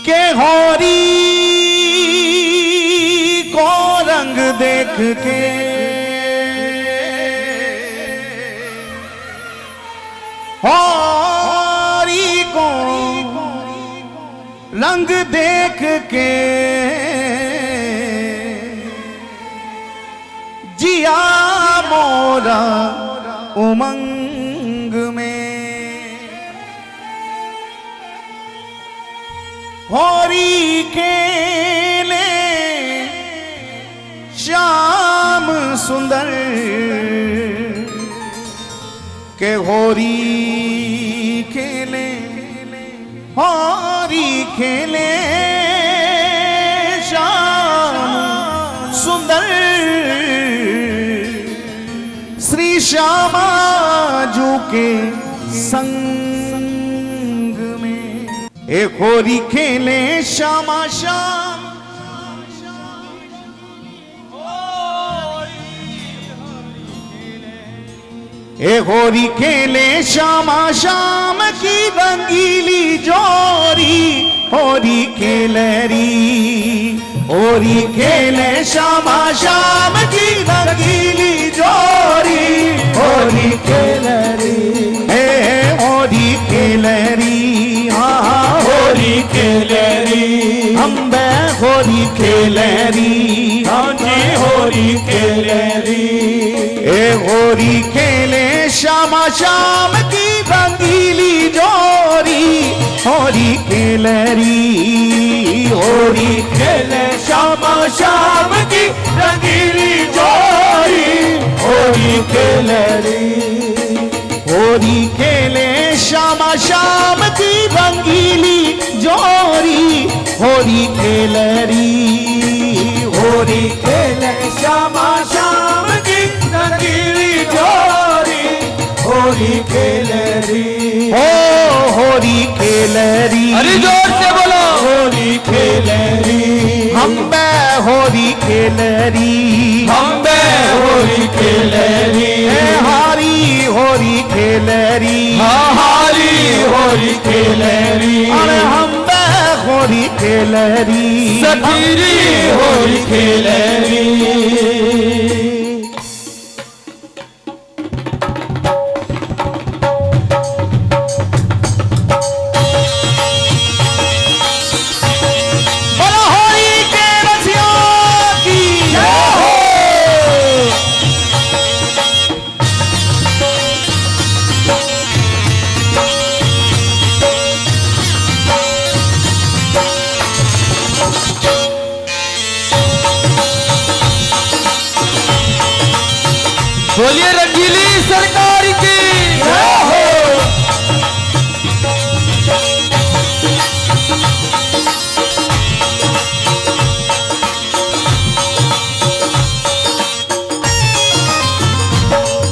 के होरी को रंग देख के होरी को रंग देख के जिया मोरा उमंग में होरी खेले श्याम सुंदर के होरी खेले श्याम सुंदर श्री श्यामा जू के संग में एक होरी खेले श्यामा श्याम एक होरी खेले श्यामा श्याम की रंगीली जोरी होरी खेलरी होरी खेले श्यामा श्याम की रंगीली जोरी होरी खेलरी हे होरी खेलरी हाँ होरी खेलरी अम्बे होरी खेलरी हाँ जी होरी खेलरी ए होरी खेले श्यामा श्याम की रंगीली जोरी होरी खेलरी होरी खेले श्यामा श्याम की रंगीली जोरी होरी खेलरी होरी खेले श्यामा श्याम की रंगीली जोरी होरी खेलरी होरी खेले श्यामा श्याम की रंगीली जोरी होरी खेलरी हो होरी खेलरी अरे जोर से बोलो होरी खेलरी हम बे होरी खेलरी हम बे होरी खेलरी हारी होरी खेलरी हारी होरी खेलरी अरे हम बे होरी खेलरी सतीरी होरी खेलरी बोलिए रंगीली सरकार की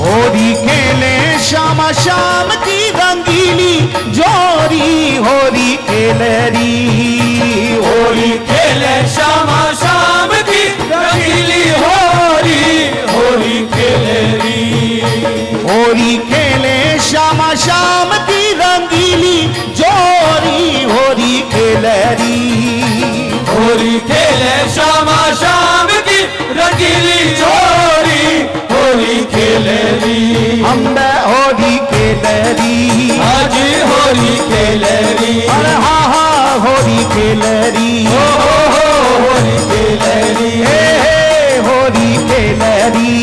होरी खेले श्यामा श्याम की रंगीली जोरी होरी खेलरी होली खेले श्यामा श्याम की रंगीली होरी होली खेलरी होरी खेले श्यामा श्याम की रंगीली जोरी होरी खेलरी होली खेले श्यामा श्याम की रंगीली जोरी होली खेलरी अम्बे होरी खेलरी आज होली खेलरी अरे हाँ हाँ होरी खेलरी हो होली खेलरी होरी खेलरी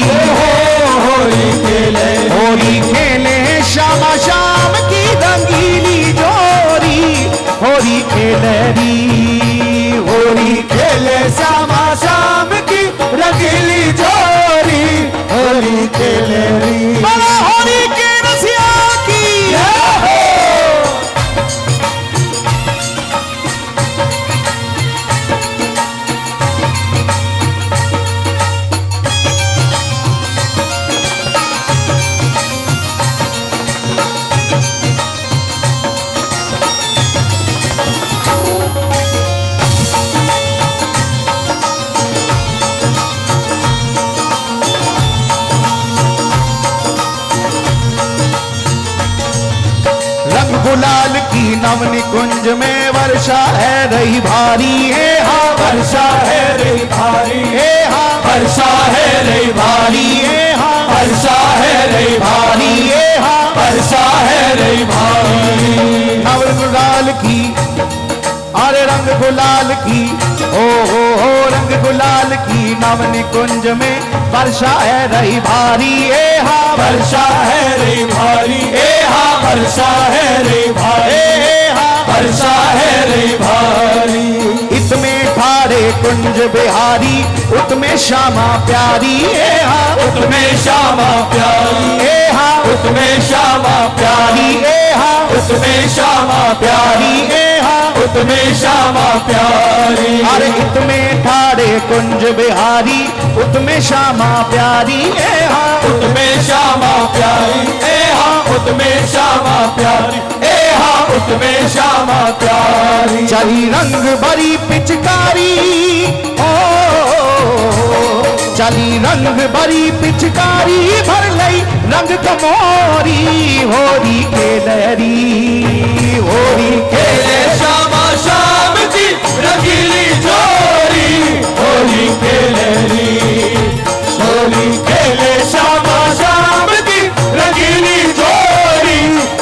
होली खेलरी होरी खेले श्यामा श्याम की रंगीली जोरी होरी खेलरी होरी खेले श्यामा श्याम की रंगीली जोरी होली खेलरी बोलो होरी के रसिया की नव निकुंज में वर्षा है रही भारी है हाँ वर्षा है रे भारी है हाँ वर्षा है रे भारी है हाँ वर्षा है रे भारी है हाँ वर्षा है रे भारी नव गुलाल की अरे रंग गुलाल की हो रंग गुलाल की नव निकुंज में वर्षा है रही भारी है हाँ वर्षा है रे भारी ए हाँ वर्षा है रे भारी वर्षा है रे भारी इसमें ठाड़े कुंज बिहारी उत्में श्यामा प्यारी है हाँ उसमें श्यामा प्यारी है हाँ उसमें श्यामा प्यारी है हाँ उसमें श्यामा प्यारी है हाँ उसमें श्यामा प्यारी अरे इतमें ठाड़े कुंज बिहारी उत्में श्यामा प्यारी है हाँ उसमें श्यामा प्यारी ए हाँ उसमें श्यामा प्यारी ए हाँ उसमें श्यामा प्यारी चली रंग भरी पिचकारी ओ चली रंग भरी पिचकारी भर लई रंग कमोरी होरी के लहरी होरी के खेले श्यामा श्याम की रंगीली जोड़ी होली खेले होली खेले श्यामा श्याम की रंगीली जोड़ी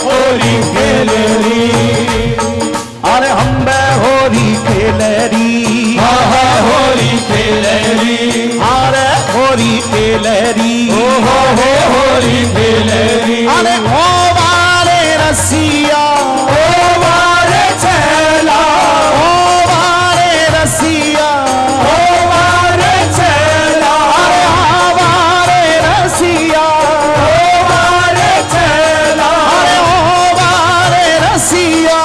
होली खेले अरे हम होरी के लहरी हाँ हाँ होली खेले अरे होरी के लहरी हो होली खेले अरे ओ वारे रसिया ओ मारे चला ओ वारे रसिया ओ मारे चला अरे आ वारे रसिया ओ मारे चला अरे ओ वारे रसिया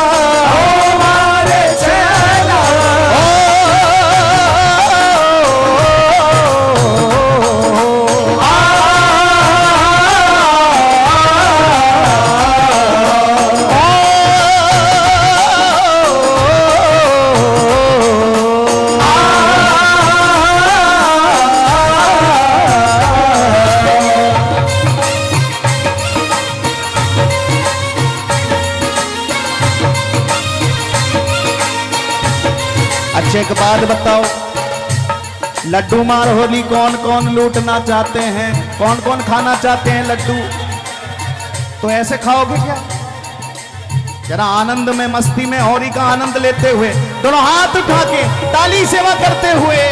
ओ मारे चला अच्छे एक बात बताओ, लड्डू मार होली कौन कौन लूटना चाहते हैं, कौन कौन खाना चाहते हैं लड्डू? तो ऐसे खाओगे क्या? जरा आनंद में मस्ती में होली का आनंद लेते हुए दोनों हाथ उठा के ताली सेवा करते हुए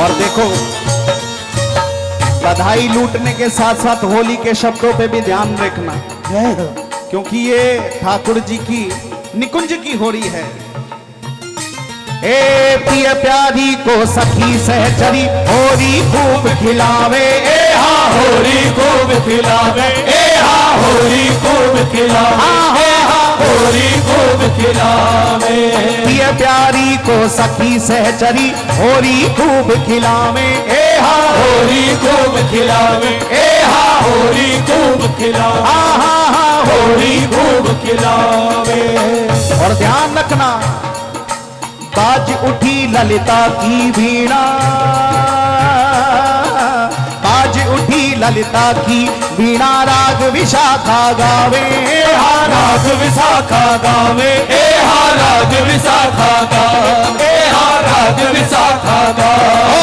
और देखो, बधाई लूटने के साथ साथ होली के शब्दों पे भी ध्यान रखना, क्योंकि ये ठाकुर जी की निकुंज की होली है। ए प्रिय प्यारी को सखी सहचरी होली खूब खिलावे, ए हा होली खूब खिलावे, ए हा होली खूब खिलावे, ए हा होली खूब खिलावे। प्रिय प्यारी को सखी सहचरी होली खूब खिलावे, ए हा होली खूब खिलावे, ए हा होली खूब खिलावे, हा होली खूब खिलावे। और ध्यान रखना, बाज उठी ललिता की वीणा, बाज उठी ललिता की वीणा राग विशाखा गावे, हा राग विशाखा गावे, ए हा राग विशाखा गावे, ए हा राग विशाखा गावे।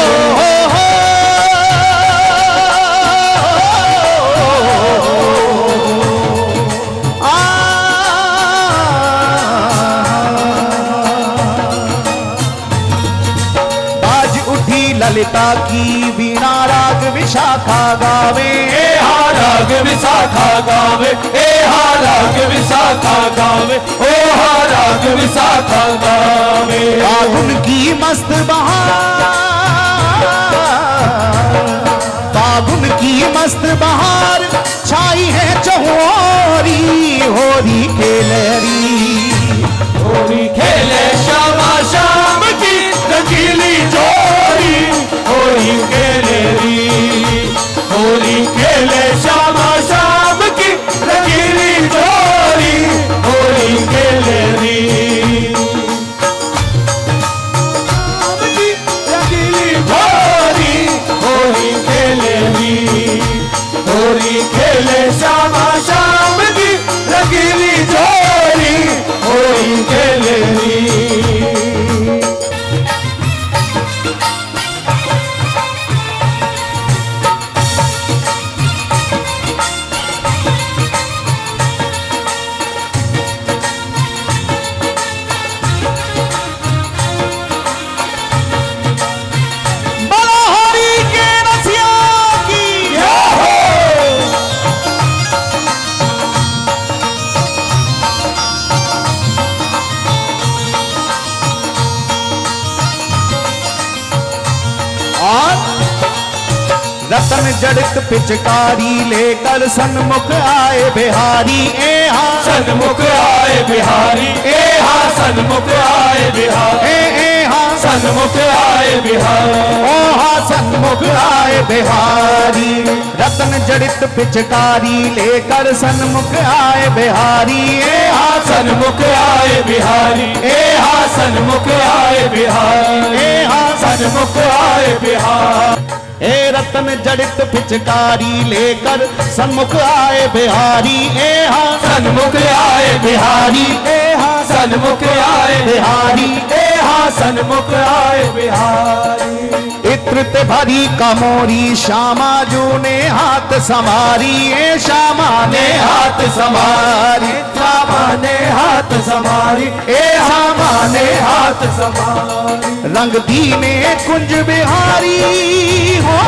ललिता की वीणा राग विशाखा गावे, ए हा राग विशाखा गावे, ए हा राग विशाखा गावे, ओ हा राग विशाखा गावे। फागुन की मस्त बहार, फागुन की मस्त बहार छाई है चहोरी, होरी खेलरी, होली खेले श्यामा शाम की रंगीली जोड़ी, होली खेले री, होली खेले श्यामा शाम की रंगीली जोड़ी, होली खेले री, शाम की रंगीली जोड़ी, होली खेले री, होली खेले श्यामा शाम की रंगीली जोड़ी, होली खेले री। बोलो होरी के रसिया की और रतन जड़ित पिचकारी लेकर सन्मुख आए बिहारी, ए हा सन्मुख आए बिहारी, ए हा सन्मुख आए बिहारी, ए हा सन्मुख आए बिहारी, ओ हा सन्मुख आए बिहारी। रतन जड़ित पिचकारी लेकर सन्मुख आए बिहारी, ए हा सन्मुख आए बिहारी, ए हा सन्मुख आए बिहारी, ए हा सन्मुख आए बिहारी। ए रतन जड़ित पिचकारी लेकर सन्मुख आए बिहारी, ए हा सन्मुख आए बिहारी, ए हा सन्मुख आए बिहारी, ए हा सन्मुख आए बिहारी। इत्र ते भरी कमोरी श्यामा जू ने हाथ समारी, ए श्यामा ने हाथ समारी, श्यामा ने हाथ समारी, ए श्यामा ने हाथ समारी। रंग दीने कुंज बिहारी हो,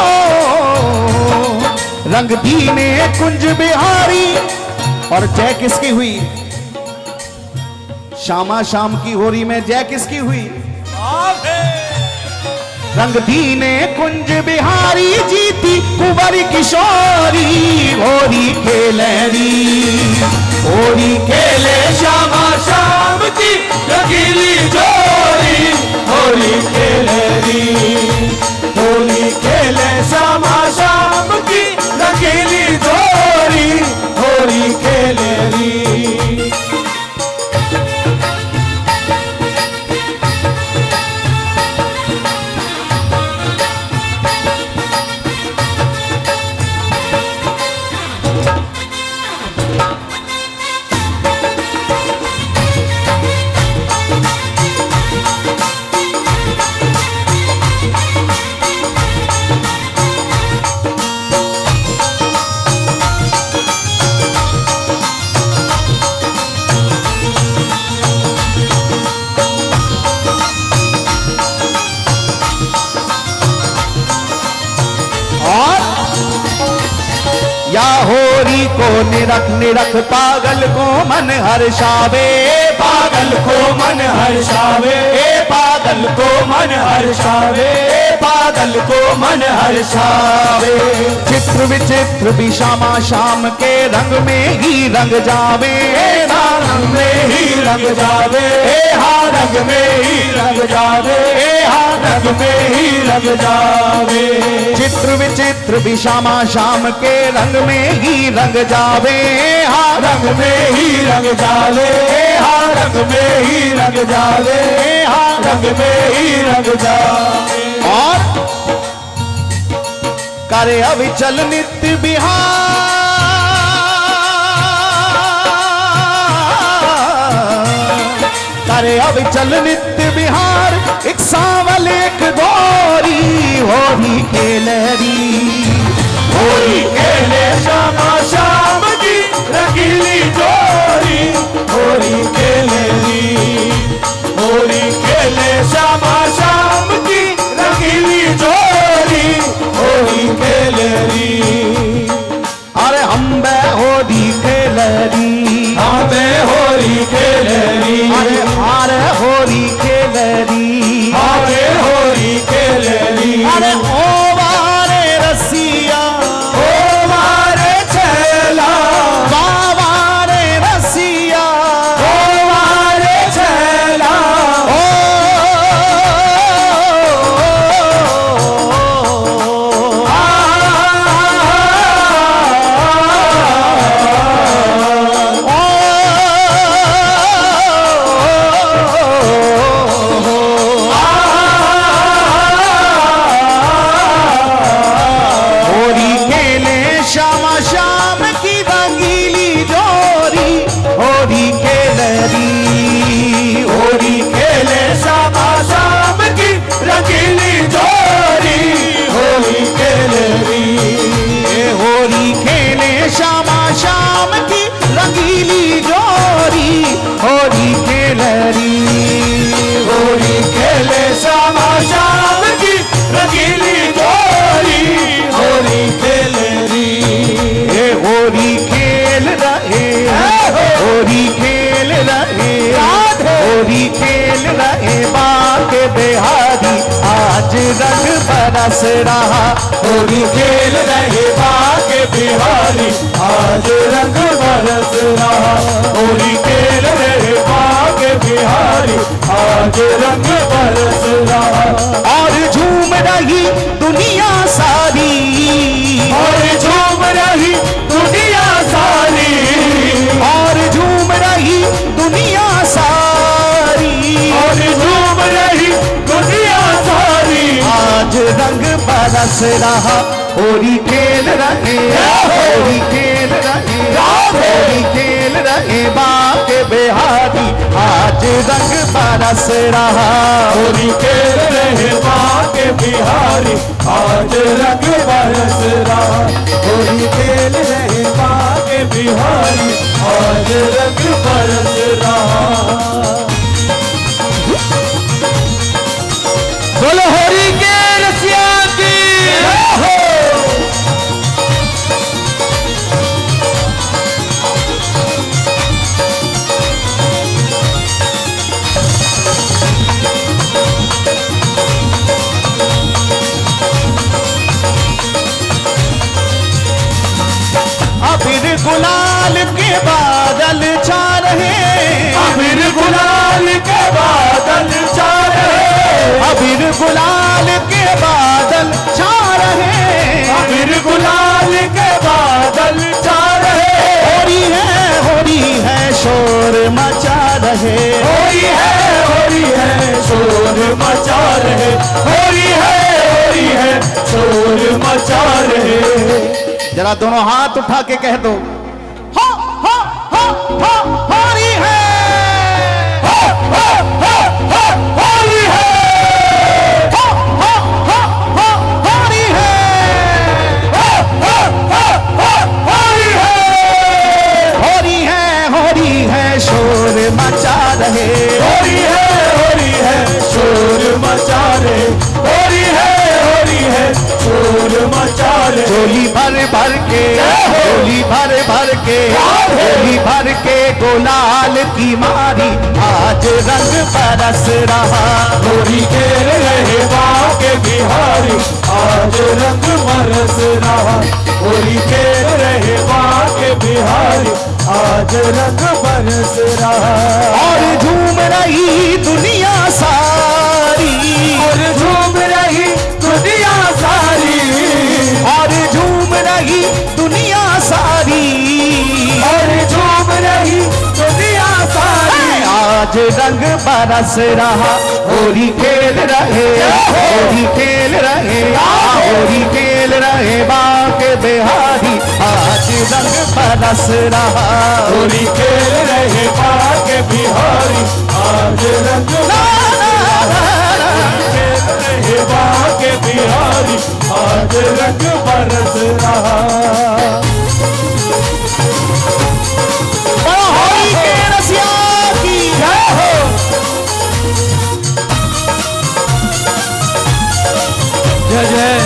रंग दीने कुंज बिहारी। और जय किसकी हुई? श्यामा शाम की होरी में जय किसकी हुई? रंग दीने कुंज बिहारी जीती कुंवर किशोरी, होरी खेलरी, होरी खेले श्यामा शाम की रंगीली जोड़ी, होली खेले री, होली खेले श्यामा शाम की रंगीली जोड़ी, होली खेले री। या होरी को निरख निरख पागल को मन हर्षावे, पागल को मन हर्षावे, पागल को मन हर्षावे, पागल को मन हर्षावे। चित्र विचित्र भी श्यामा शाम के रंग में ही रंग जावे, रंग में ही रंग जावे, हा रंग में ही रंग जावे, हा रंग में ही रंग जावे। चित्र विचित्र भी श्यामा शाम के रंग में ही रंग जावे, हा रंग में ही रंग जावे, हा रंग में ही रंग जावे, हा रंग में ही रंग जावे। और करे अविचल नित्य बिहार, करे अविचल नित्य बिहार। एक सांवल एक गोरी होरी खेलरी, होली खेले श्यामा शाम की रंगीली जोड़ी, होली खेले री, होली खेले श्यामा शाम की रंगीली जोड़ी, होली खेले री। अरे हम बे होली खेलरी, अरे ओ वारे रसिया, ओ वारे छैला, वारे रसिया, ओ वारे छैला, ओ होरी खेले श्यामा श्याम की रंगीली जोरी, होरी खेलरी, होरी खेले श्यामा श्याम की रंगीली जोरी, होली खेलरी, होरी खेले श्यामा श्याम की रंगीली जोरी, होरी खेलरी, होली खेले श्यामा श्याम की रंगीली जोरी, होली खेलरी, होरी खेल रहे, होरी खेल रहे, होरी खेल रहे बाके बिहारी, आज रंग बरस रहा, होली खेल रहे बाके बिहारी, आज रंग बरस रहा, होली खेल रहे बाके बिहारी, आज रंग बरस रहा, और झूम रही दुनिया सारी, और झूम रही दुनिया सारी, और झूम रही दुनिया सारी, और झूम रही दुनिया सारी, आज रंग बरस रहा, होली खेल रहे, होली खेल रहे, होली खेल रहे बाके बिहारी, आज रंग बरस रहा, होली खेल रहे बाके बिहारी, आज रंग बरस रहा, होली खेल रहे बाके बिहारी, आज रंग बरस रहा। बोलो होली के रसिया की हो। अबीर गुलाल के बादल छा रहे, अबीर गुलाल के बादल छा रहे, अबीर गुलाल के बादल छा रहे, अबीर गुलाल के बादल छा रहे, होरी है शोर मचा रहे, होली है शोर मचा रहे, होली है शोर मचा रहे। जरा दोनों हाथ उठा के कह दो, हो हो हो हो होरी है, हो होली है, हो हो हो हो होरी है, होली है, होरी है शोर मचा रहे, होली है शोर मचा रहे, होली है शोर मचा रहे। झोली भर भर के, झोली भर भर के, झोली भर के गुलाल की मारी, आज रंग बरस रहा, होली खेल रहे बाके बिहारी, आज रंग बरस रहा, होली खेल रहे बाके बिहारी, आज रंग बरस रहा, और झूम रही दुनिया सारी, और झूम रही दुनिया सारी, और झूम रही दुनिया सारी, और झूम रही दुनिया सारी, आज रंग बरस रहा, होली खेल रहे, होली खेल रहे, होली खेल रहे बाके बिहारी, आज रंग बरस रहा, होली खेल रहे बाके बिहारी, आज रंग खेल रहे बाके बिहारी, आज रंग बरस रहा। होली के रसिया की जय हो। जय जय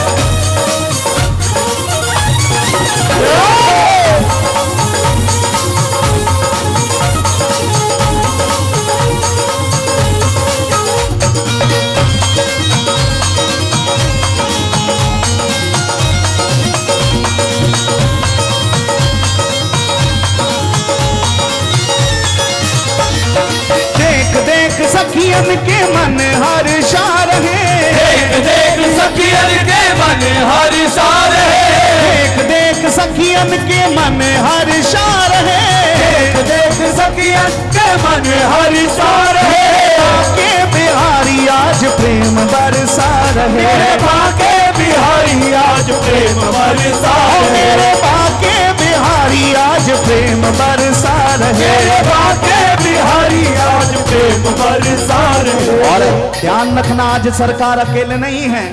सखियन के मन हर्षा रहे। देख देख सखियन के मन हर्षा रहे। देख देख सखियन के मन हर्षा रहे। देख देख सखियन के मन हर्षा रहे। बाके बिहारी आज प्रेम बरसा रहे। मेरे बाके बिहारी आज प्रेम बरसा रहे। मेरे बाके बिहारी आज प्रेम बरसा रहे। मेरे बाके बिहारी आज प्रेम बरसा रहे। और ध्यान रखना, आज सरकार अकेले नहीं है,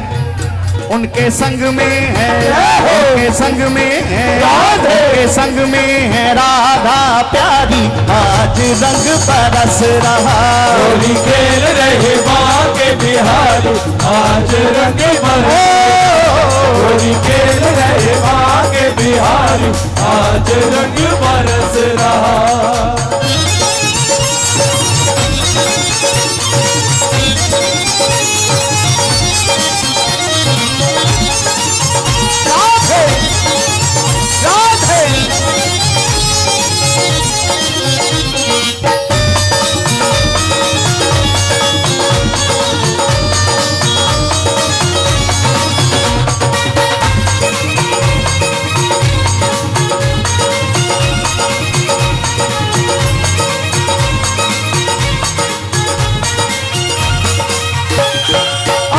उनके संग में है, उनके संग में है, उनके संग में है राधा प्यारी। आज रंग बरस रहा। होली खेल रहे बाके बिहारी आज रंग बरस। होली खेल रहे बाके बिहारी आज रंग बरस रहा।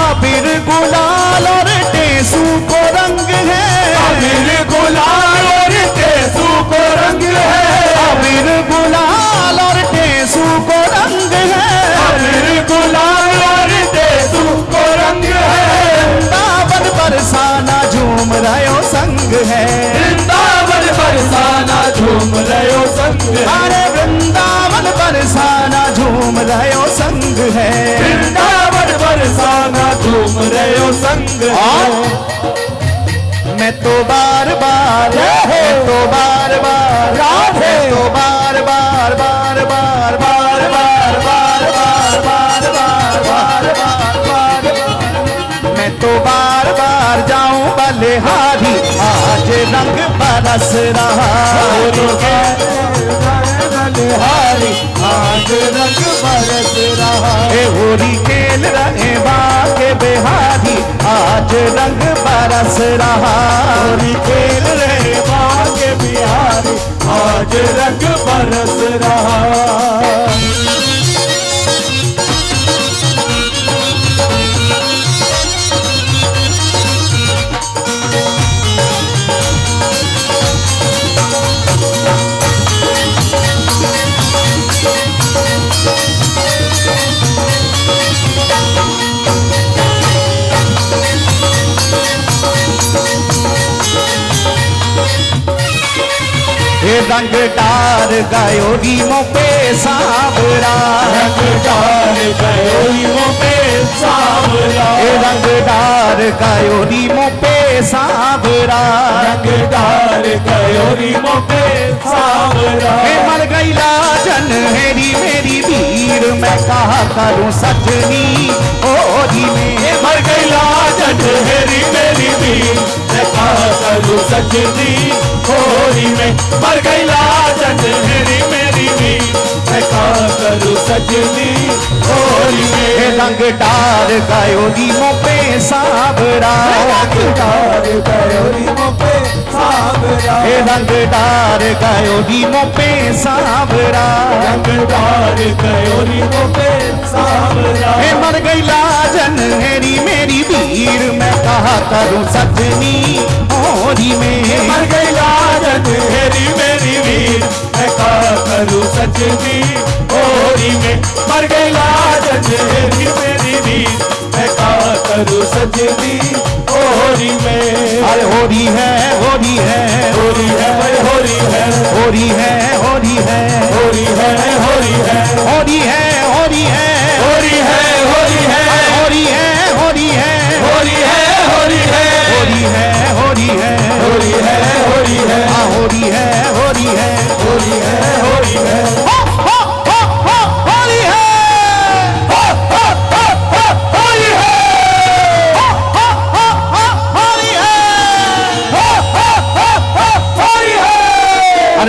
अबीर गुलाल और टेसू को रंग है। अबीर गुलाल और टेसू को रंग है। अबीर गुलाल और टेसू को रंग है। अबीर गुलाल और टेसू को रंग है। वृंदावन बरसाना झूम रहो संग है। वृंदावन बरसाना झूम रहो संग है। अरे वृंदावन बरसाना झूम रहो संग है। वृंदावन बरसाना झूम रहो संग है। मैं तो बार बार, मैं तो बार बार, मैं तो बार बार बार बार बार बार बार बार बार बार बार बार, मैं तो बार बार जाऊं बलिहारी। आज रंग बरस रहा। बलिहारी आज रंग बरस रहा। होली खेल रहे बाके बिहारी। आज रंग बरस रहा। होली खेल रहे बाके बिहारी आज रंग बरस रहा। रंग डार गयो रीमों पे सावरा। रंग डाल गयो रीमों पे सावरा। रंग डार गयो रीमों पे सावरा। रंग डाल गयो रीमों पे सावरा। मर गई लाजन हेरी मेरी वीर। मैं कहा करूं सजनी होली में। मर गई लाजन हेरी मेरी वीर। मैं कहा करूं सजनी होली में। मर गई लाजन हेरी मेरी वीर। मैं कहा करूं सजनी होली में। रंग डार गयो रीमों पे सावरा। रंग डाल गयो रीमों पे सावरा। रंग डार गयो रीमों पे सावरा। रंग डाल गयो रीमों पे सावरा। मर गई लाजन हेरी मेरी वीर। मैं कहा करूं सजनी होली में। मर गई लाजन हेरी मेरी वीर। मैं कहा करूं सजनी होली में। मर गई लाजन हेरी मेरी वीर। मैं कहा करूं सजनी होली में। अरे होली है, होली है, होली है भाई होली है। होली है, होली है, होली है होली है। होली है, होली है, होली है होली है। होली है, होली है, होली है होली है। होली है, होली है, होली है होली है। हाँ होली है, होली है, होली है होली है। हो, हो, हो, हो, होली है, हो, हो, हो, हो, होली है। हो, हो, हो, हो, होली है। हो, हो, हो, हो, होली है।